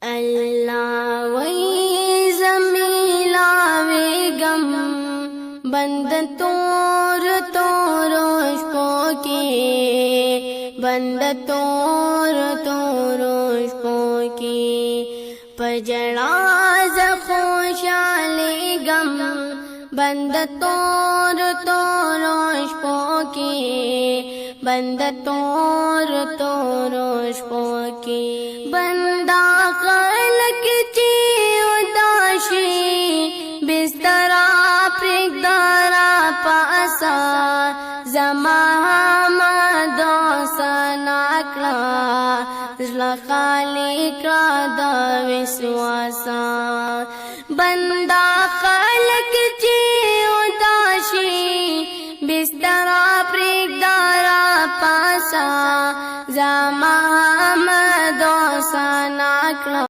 اللہ وی زمیلا ویگم بند تور توروش کو کی بند تور توروش کو کی پجڑا خوشالی گم بند تور توروش کو کی بند تور توروش کو کی بندہ خلق چی اداشی بسترا پرک دارا پاسا زمان دوسناکلا زلا خالی کرا دا وسواسا بندہ خلق چی اداشی بسترا پرک دارا پاسا زمان دوسناکلا